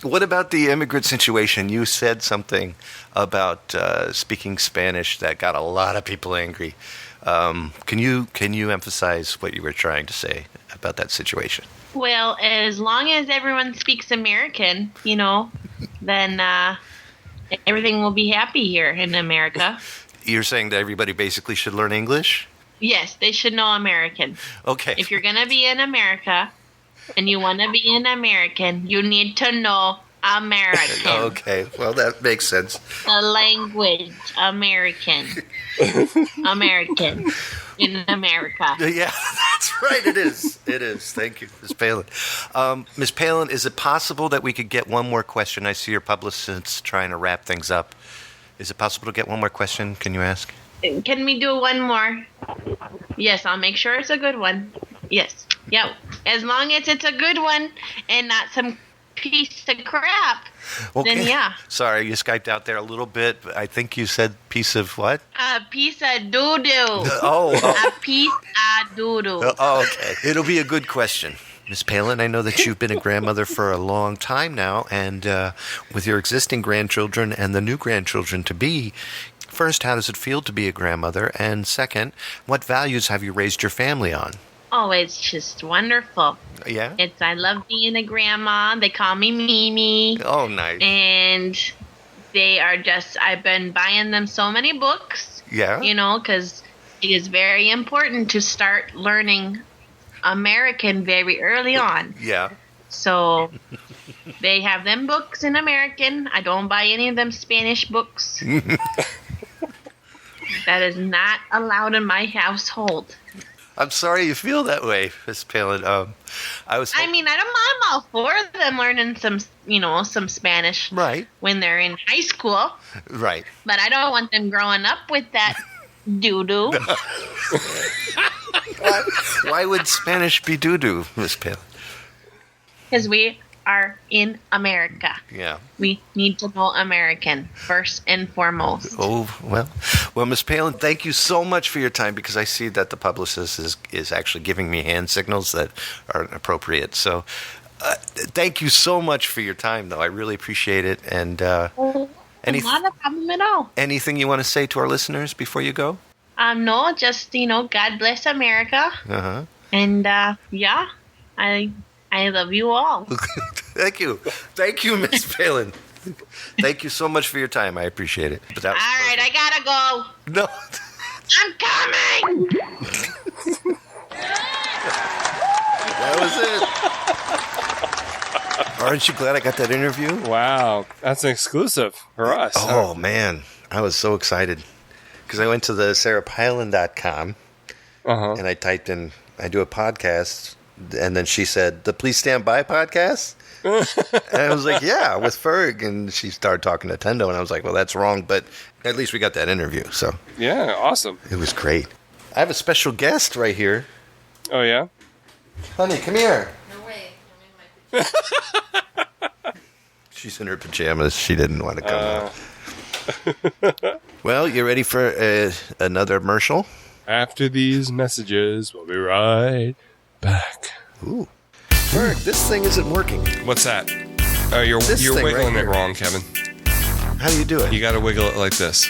What about the immigrant situation? You said something about speaking Spanish that got a lot of people angry. Can you emphasize what you were trying to say about that situation? Well, as long as everyone speaks American, then everything will be happy here in America. You're saying that everybody basically should learn English? Yes, they should know American. Okay. If you're going to be in America and you want to be an American, you need to know American. Okay, well, that makes sense. The language, American. American in America. Yeah, that's right. It is. It is. Thank you, Ms. Palin. Ms. Palin, is it possible that we could get one more question? I see your publicist's trying to wrap things up. Is it possible to get one more question? Can you ask? Can we do one more? Yes, I'll make sure it's a good one. Yes. Yep. As long as it's a good one and not some piece of crap, Okay. then yeah. Sorry, you Skyped out there a little bit. I think you said piece of what? A piece of doo-doo. Oh. A piece of doo-doo. Okay. It'll be a good question. Ms. Palin, I know that you've been a grandmother for a long time now, and with your existing grandchildren and the new grandchildren to be, first, how does it feel to be a grandmother? And second, what values have you raised your family on? Oh, it's just wonderful. Yeah? I love being a grandma. They call me Mimi. Oh, nice. And they are I've been buying them so many books. Yeah? Because it is very important to start learning American very early on. Yeah. So they have them books in American. I don't buy any of them Spanish books. That is not allowed in my household. I'm sorry you feel that way, Ms. Palin. I'm all for them learning some Spanish. Right. When they're in high school. Right. But I don't want them growing up with that doo-doo. Why would Spanish be doo-doo, Ms. Palin? Because we are in America. Yeah. We need to know American first and foremost. Oh, well, Ms. Palin, thank you so much for your time, because I see that the publicist is actually giving me hand signals that aren't appropriate. So thank you so much for your time, though. I really appreciate it. And not a problem at all. Anything you want to say to our listeners before you go? No, just, God bless America. Uh-huh. And, yeah, I love you all. Thank you. Thank you, Ms. Palin. Thank you so much for your time. I appreciate it. But all right, I gotta go. No. I'm coming! That was it. Aren't you glad I got that interview? Wow. That's an exclusive for us. Oh, man. I was so excited. Because I went to the sarahpalin.com and I typed in, I do a podcast. And then she said, the Please Stand By podcast? And I was like, yeah, with Ferg. And she started talking to Tendo. And I was like, well, that's wrong. But at least we got that interview. So yeah, awesome. It was great. I have a special guest right here. Oh, yeah? Honey, come here. No way. I'm in my pajamas. She's in her pajamas. She didn't want to come out. Well, you ready for another commercial? After these messages, we'll be right back. Ooh. Ferg, this thing isn't working. What's that? Oh, you're wiggling it wrong, Kevin. How do you do it? You got to wiggle it like this.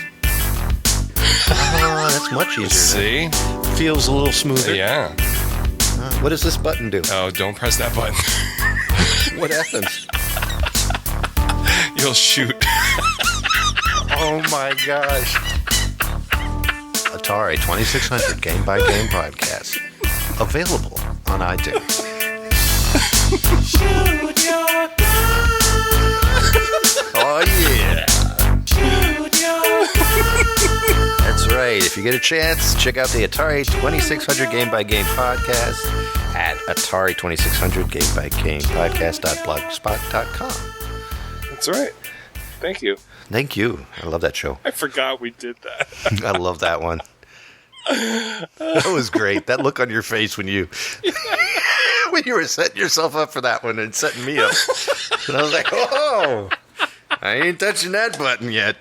Oh, that's much easier. See? Feels a little smoother. Yeah. What does this button do? Oh, don't press that button. What happens? You'll shoot. Oh my gosh. Atari 2600 Game by Game podcast. Available on iTunes. Shoot your gun. Oh yeah. Shoot your gun. That's right. If you get a chance, check out the Atari 2600 Game by Game podcast at Atari 2600 Game by Game podcast.blogspot.com. That's right. Thank you. Thank you. I love that show. I forgot we did that. I love that one. That was great. That look on your face when you when you were setting yourself up for that one and setting me up. And I was like, oh, I ain't touching that button yet.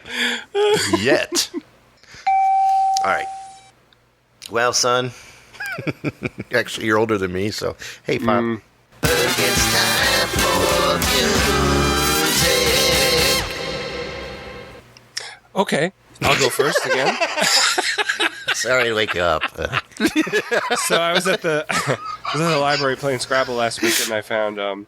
Yet. All right. Well, son, Actually, you're older than me, so hey, Pop. It's time for music. Okay, I'll go first again. Sorry to wake you up. So I was at the library playing Scrabble last week, and I found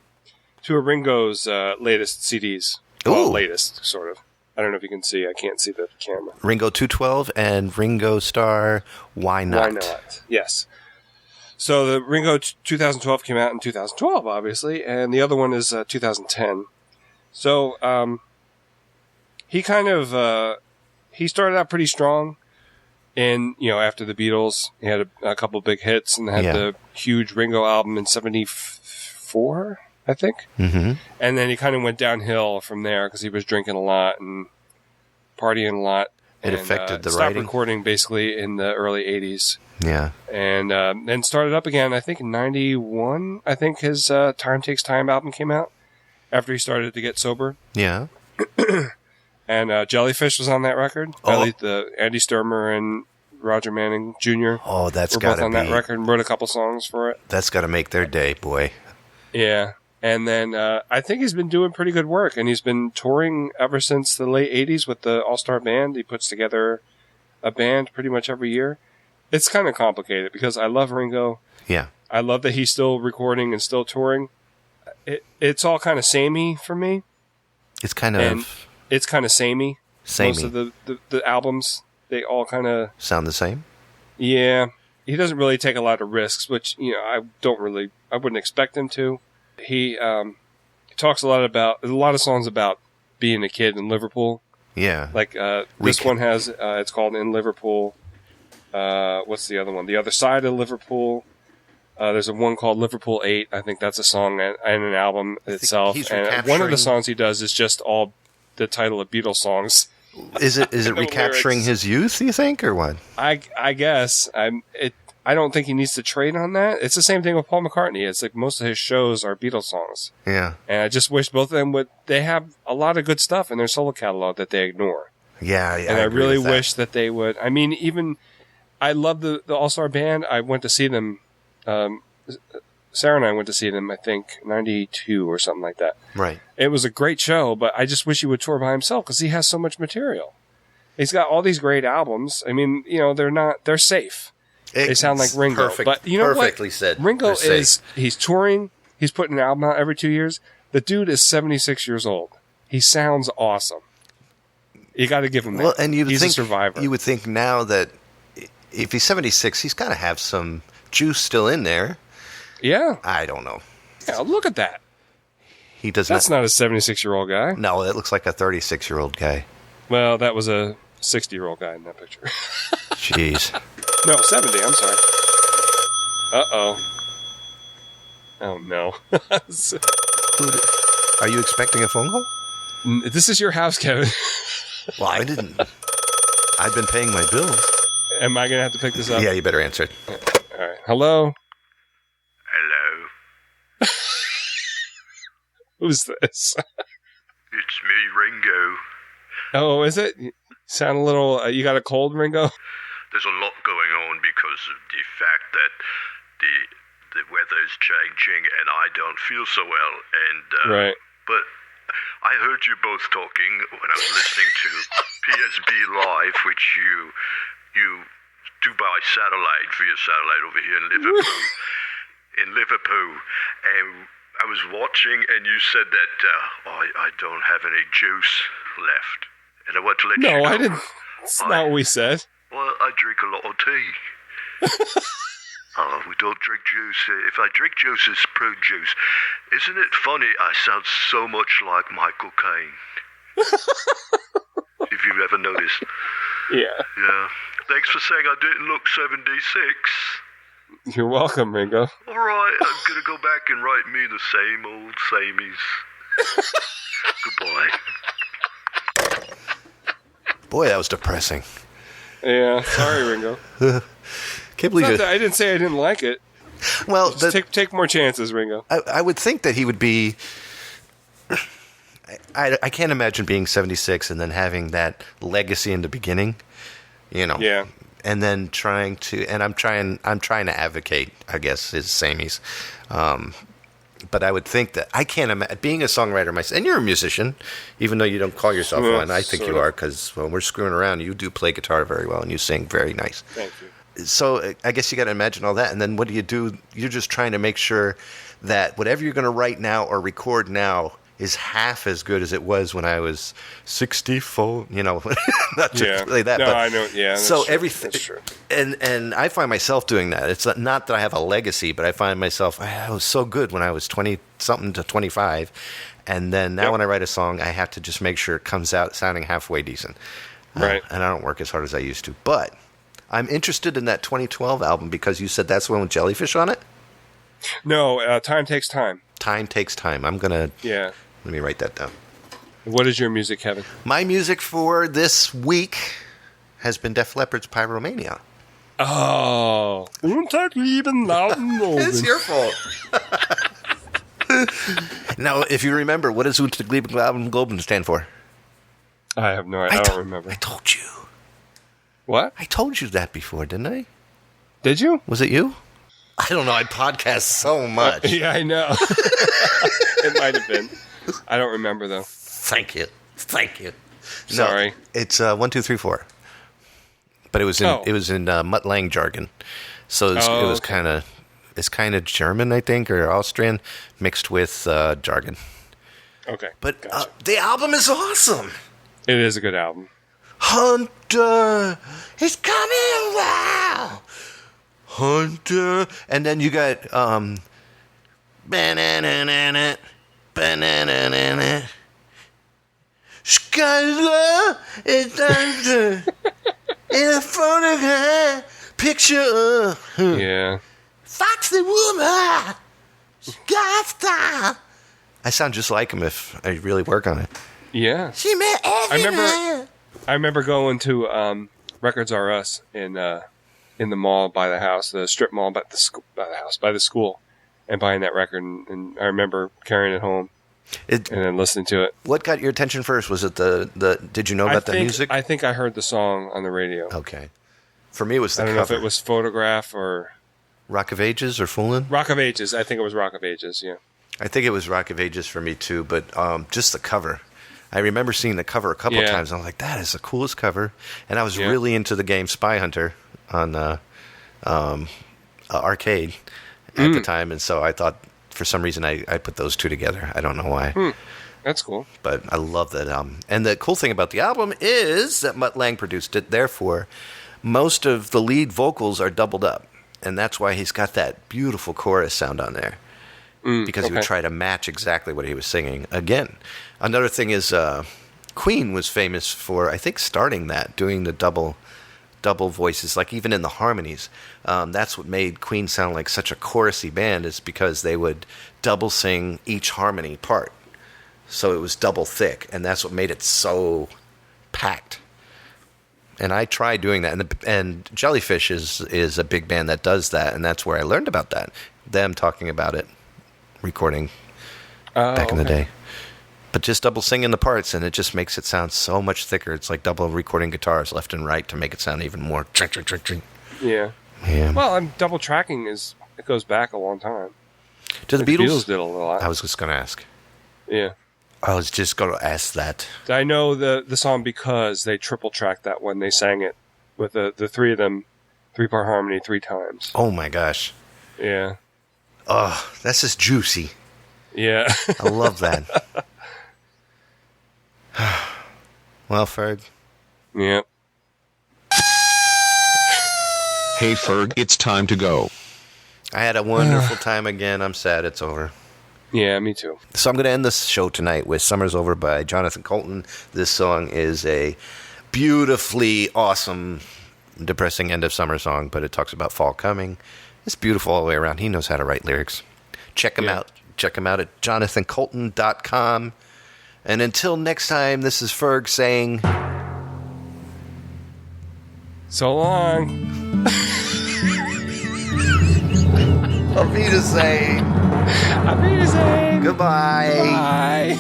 two of Ringo's latest CDs. Well, Ooh. latest, sort of. I don't know if you can see. I can't see the camera. Ringo 212 and Ringo Starr, Why Not? Why Not? Yes. So the Ringo 2012 came out in 2012, obviously, and the other one is 2010. So he kind of he started out pretty strong, and after the Beatles, he had a couple big hits, and had the huge Ringo album in '74, I think. Mm-hmm. And then he kind of went downhill from there because he was drinking a lot and partying a lot. It and, affected the stopped writing? recording basically in the early 80s. Yeah. And then started up again, I think in 91. I think his Time Takes Time album came out after he started to get sober. Yeah. And Jellyfish was on that record. Oh. The Andy Sturmer and Roger Manning Jr. Oh, that's were got both to on be. that record and wrote a couple songs for it. That's got to make their day, boy. Yeah. And then I think he's been doing pretty good work, and he's been touring ever since the late 80s with the All-Star Band. He puts together a band pretty much every year. It's kind of complicated because I love Ringo. Yeah. I love that he's still recording and still touring. It's all kind of samey for me. It's kind And of it's kind of samey. samey. Most of the albums, they all kind of... Sound the same? Yeah. He doesn't really take a lot of risks, which, I wouldn't expect him to. He talks a lot of songs about being a kid in Liverpool. Yeah. Like this one has, it's called In Liverpool. What's the other one? The Other Side of Liverpool. There's one called Liverpool 8. I think that's a song and an album itself. he's And one of recapturing- the songs he does is just all the title of Beatles songs. Is it The recapturing lyrics. his youth, you think, or what? I guess. I don't think he needs to trade on that. It's the same thing with Paul McCartney. It's like most of his shows are Beatles songs. Yeah. And I just wish both of them they have a lot of good stuff in their solo catalog that they ignore. Yeah, And I agree really with that. wish that they would. I mean, I love the All-Star Band. I went to see them. Sarah and I went to see them, I think, 92 or something like that. Right. It was a great show, but I just wish he would tour by himself because he has so much material. He's got all these great albums. I mean, they're safe. They sound like Ringo. Perfect, but you know perfectly what? said. Ringo They're safe. he's touring. He's putting an album out every 2 years. The dude is 76 years old. He sounds awesome. You got to give him that. Well, and he's a survivor. You would think now that if he's 76, he's got to have some juice still in there. Yeah. I don't know. Yeah, look at that. He does That's not a 76-year-old guy. No, that looks like a 36-year-old guy. Well, that was a 60-year-old guy in that picture. Jeez. No, 70. I'm sorry. Uh-oh. Oh, no. Are you expecting a phone call? This is your house, Kevin. Well, I didn't. I've been paying my bills. Am I going to have to pick this up? Yeah, you better answer it. All right. Hello? Hello. Who's this? It's me, Ringo. Oh, is it? You sound a little... you got a cold, Ringo? There's a lot going on because of the fact that the weather is changing and I don't feel so well. And Right. But I heard you both talking when I was listening to PSB Live, which you do by satellite via satellite over here in Liverpool. And I was watching, and you said that I don't have any juice left, and I want to let you know. No, I didn't. That's not what we said. Well, I drink a lot of tea. We don't drink juice. If I drink juice, it's prune juice. Isn't it funny? I sound so much like Michael Caine. If you've ever noticed. Yeah. Yeah. Thanks for saying I didn't look 76. You're welcome, Ringo. All right, I'm going to go back and write me the same old samies. Goodbye. Boy, that was depressing. Yeah, sorry, Ringo. Can't believe it. I didn't say I didn't like it. Well, Just take more chances, Ringo. I would think that he would be... I can't imagine being 76 and then having that legacy in the beginning, Yeah. and then trying to, and I'm trying to advocate, I guess, is sameys. But I would think that I can't imagine being a songwriter myself, and you're a musician, even though you don't call yourself one. I think you are, because when we're screwing around, you do play guitar very well and you sing very nice. Thank you. So I guess you got to imagine all that, and then what do? You're just trying to make sure that whatever you're going to write now or record now is half as good as it was when I was 64. You know, not to play that. No, but I know. Yeah. So true. everything, That's true. and I find myself doing that. It's not that I have a legacy, but I find myself, I was so good when I was 20 something to 25, and then now when I write a song, I have to just make sure it comes out sounding halfway decent. Right. And I don't work as hard as I used to, but I'm interested in that 2012 album because you said that's the one with Jellyfish on it. No, Time Takes Time. Time Takes Time. I'm gonna. Yeah. Let me write that down. What is your music, Kevin? My music for this week has been Def Leppard's Pyromania. Oh. It's your fault. Now, if you remember, what does Unterglieben stand for? I have no idea. I don't remember. I told you. What? I told you that before, didn't I? Did you? Was it you? I don't know. I podcast so much. Yeah, I know. It might have been. I don't remember, though. Thank you. Sorry. No, it's 1, 2, 3, 4. But it was in Mutt Lang jargon, so it was kind of German, I think, or Austrian mixed with jargon. Okay, but the album is awesome. It is a good album. Hunter, he's coming now. Hunter, and then you got banana. Skylar is under in a photograph picture. Yeah. Foxy woman, got style. I sound just like him if I really work on it. Yeah. She met everywhere. I remember going to Records R Us in the mall by the house, the strip mall by the school, and buying that record. And I remember carrying it home. And then listening to it. What got your attention first? Was it the did you know about the music? I think I heard the song on the radio. Okay. For me, it was the I don't cover. know if it was Photograph or Rock of Ages or Foolin'? Rock of Ages. I think it was Rock of Ages, yeah. I think it was Rock of Ages for me, too, but just the cover. I remember seeing the cover a couple of times. And I was like, that is the coolest cover. And I was really into the game Spy Hunter on arcade at the time, and so I thought, for some reason, I put those two together. I don't know why. That's cool. But I love that album. And the cool thing about the album is that Mutt Lang produced it. Therefore, most of the lead vocals are doubled up. And that's why he's got that beautiful chorus sound on there. Because he would try to match exactly what he was singing. Again, another thing is Queen was famous for, I think, starting that, doing the double voices, like even in the harmonies. That's what made Queen sound like such a chorusy band, is because they would double sing each harmony part. So it was double thick, and that's what made it so packed. And I tried doing that, and Jellyfish is a big band that does that, and that's where I learned about that. Them talking about it, recording back in the day. But just double singing the parts, and it just makes it sound so much thicker. It's like double recording guitars left and right to make it sound even more. Yeah. Well, double tracking it goes back a long time. Do the Beatles did a lot. I was just going to ask. Yeah. I was just going to ask that. I know the song because they triple tracked that when they sang it with the three of them, 3-part harmony 3 times. Oh my gosh. Yeah. Oh, that's just juicy. Yeah. I love that. Well, Ferg. Yeah. Hey, Ferg, it's time to go. I had a wonderful time again. I'm sad it's over. Yeah, me too. So I'm going to end this show tonight with Summer's Over by Jonathan Colton. This song is a beautifully awesome, depressing end of summer song, but it talks about fall coming. It's beautiful all the way around. He knows how to write lyrics. Check him out. Check him out at jonathancolton.com. And until next time, this is Ferg saying... So long. Auf Wiedersehen. Auf Wiedersehen. Goodbye. Bye.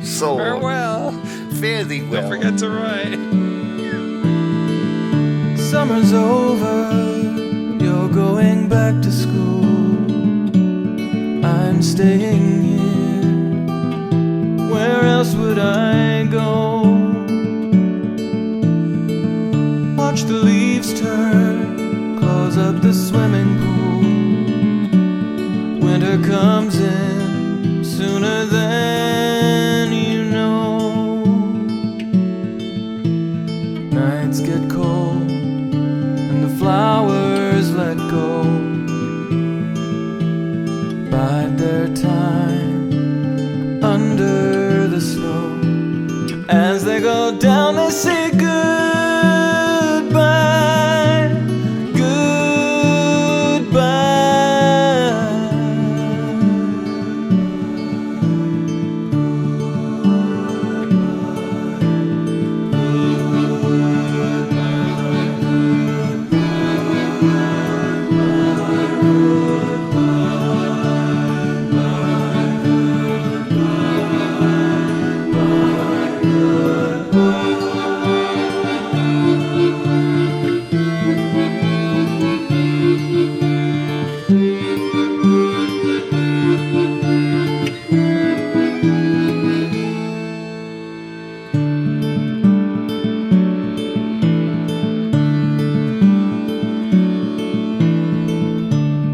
So Farewell. Fare thee well. Don't forget to write. So Summer's over, you're going back to school. I'm staying here. Where else would I go? Watch the leaves turn, close up the swimming pool. Winter comes in sooner than you know. Nights get cold and the flowers let go. Bide their time under the snow. As they go down, they say goodbye, goodbye.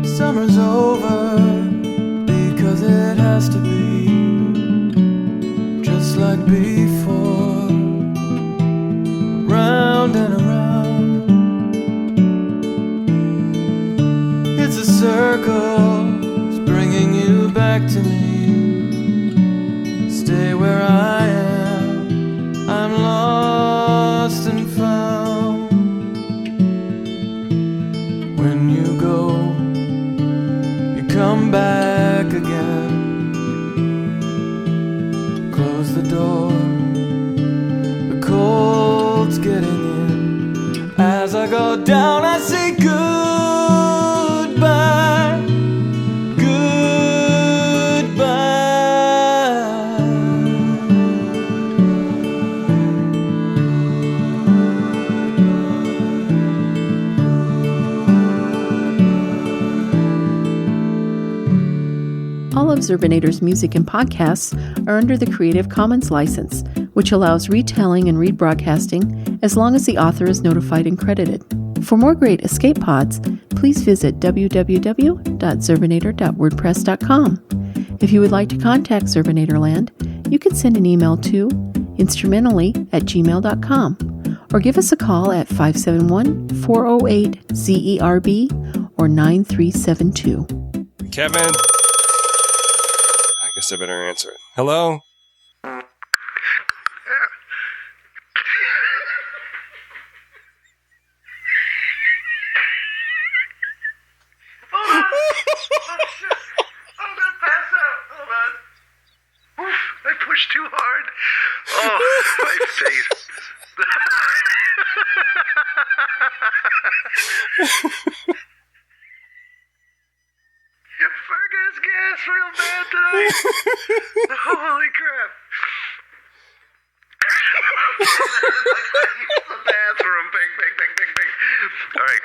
Summer's over because it has to be just like before, round and around. It's a circle, it's bringing you back to me. Stay where I am, I'm lost and found. When you go, come back again. Close the door, the cold's getting in. As I go down, I say goodbye, goodbye. All of Zerbinator's music and podcasts are under the Creative Commons license, which allows retelling and rebroadcasting as long as the author is notified and credited. For more great escape pods, please visit www.zerbinator.wordpress.com. If you would like to contact Zerbinatorland, you can send an email to instrumentally@gmail.com or give us a call at 571-408-ZERB or 9372. Kevin. I guess I better answer it. Hello? I pushed too hard. Oh, my face. Fergus gas real bad tonight. Holy crap. The bathroom. Bang, bang, bang, bang, bang. All right.